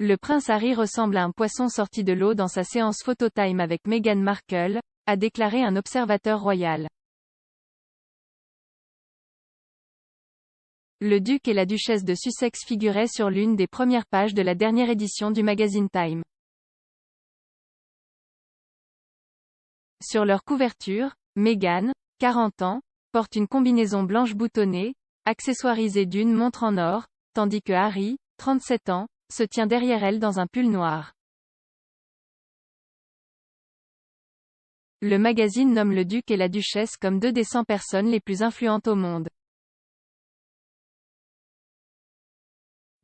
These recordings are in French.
Le prince Harry ressemble à un poisson sorti de l'eau dans sa séance phototime avec Meghan Markle, a déclaré un observateur royal. Le duc et la duchesse de Sussex figuraient sur l'une des premières pages de la dernière édition du magazine Time. Sur leur couverture, Meghan, 40 ans, porte une combinaison blanche boutonnée, accessoirisée d'une montre en or, tandis que Harry, 37 ans, se tient derrière elle dans un pull noir. Le magazine nomme le duc et la duchesse comme 2 des 100 personnes les plus influentes au monde.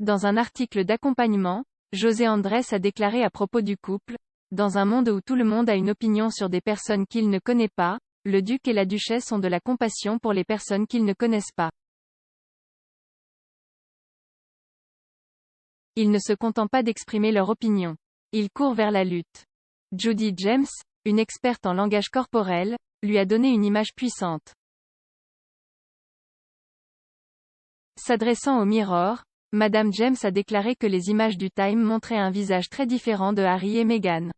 Dans un article d'accompagnement, José Andrés a déclaré à propos du couple: « Dans un monde où tout le monde a une opinion sur des personnes qu'il ne connaît pas, le duc et la duchesse ont de la compassion pour les personnes qu'ils ne connaissent pas. Ils ne se contentent pas d'exprimer leur opinion. Ils courent vers la lutte. » Judi James, une experte en langage corporel, lui a donné une image puissante. S'adressant au Mirror, Madame James a déclaré que les images du Time montraient un visage très différent de Harry et Meghan.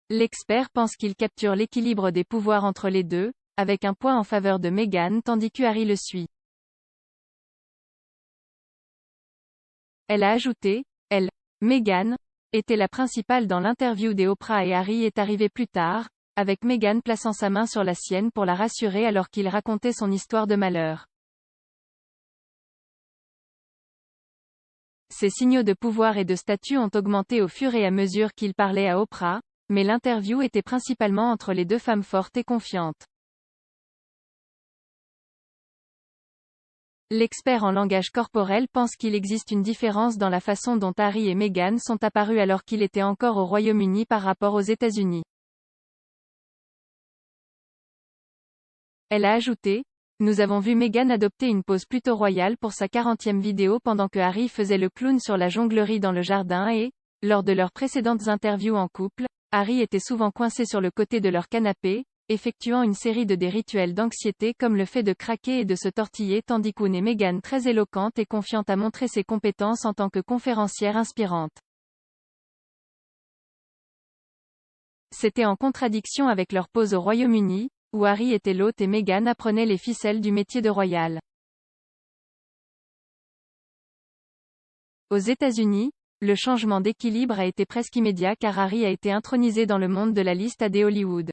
L'expert pense qu'il capture l'équilibre des pouvoirs entre les deux, avec un poids en faveur de Meghan tandis que Harry le suit. Elle a ajouté: « Elle, Meghan, était la principale dans l'interview des Oprah et Harry est arrivé plus tard, avec Meghan plaçant sa main sur la sienne pour la rassurer alors qu'il racontait son histoire de malheur. » Ces signaux de pouvoir et de statut ont augmenté au fur et à mesure qu'il parlait à Oprah, mais l'interview était principalement entre les 2 femmes fortes et confiantes. L'expert en langage corporel pense qu'il existe une différence dans la façon dont Harry et Meghan sont apparus alors qu'il était encore au Royaume-Uni par rapport aux États-Unis. Elle a ajouté: « Nous avons vu Meghan adopter une pose plutôt royale pour sa 40e vidéo pendant que Harry faisait le clown sur la jonglerie dans le jardin et, lors de leurs précédentes interviews en couple, Harry était souvent coincé sur le côté de leur canapé, effectuant une série de des rituels d'anxiété comme le fait de craquer et de se tortiller tandis qu'Une et Meghan très éloquente et confiante a montré ses compétences en tant que conférencière inspirante. C'était en contradiction avec leur pose au Royaume-Uni, où Harry était l'hôte et Meghan apprenait les ficelles du métier de royal. Aux États-Unis, le changement d'équilibre a été presque immédiat car Harry a été intronisé dans le monde de la liste A des Hollywood.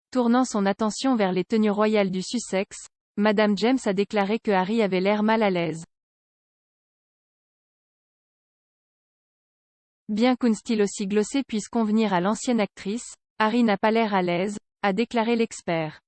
Tournant son attention vers les tenues royales du Sussex, Madame James a déclaré que Harry avait l'air mal à l'aise. Bien qu'un style aussi glossé puisse convenir à l'ancienne actrice, Harry n'a pas l'air à l'aise, a déclaré l'expert.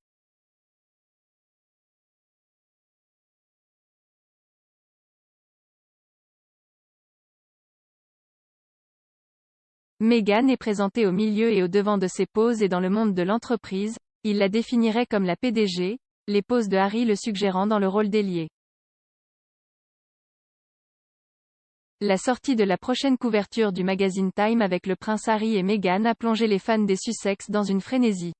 Meghan est présentée au milieu et au devant de ses poses et dans le monde de l'entreprise, il la définirait comme la PDG, les poses de Harry le suggérant dans le rôle d'ailier. La sortie de la prochaine couverture du magazine Time avec le prince Harry et Meghan a plongé les fans des Sussex dans une frénésie.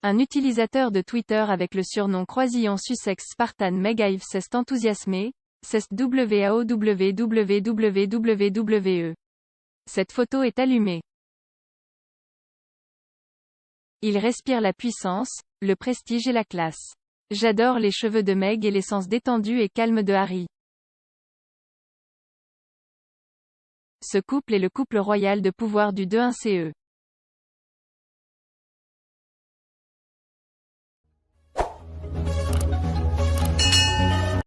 Un utilisateur de Twitter avec le surnom croisillon Sussex Spartan Meg s'est enthousiasmé, c'est WAOWWWWE. Cette photo est allumée. Il respire la puissance, le prestige et la classe. J'adore les cheveux de Meg et l'essence détendue et calme de Harry. Ce couple est le couple royal de pouvoir du 21e.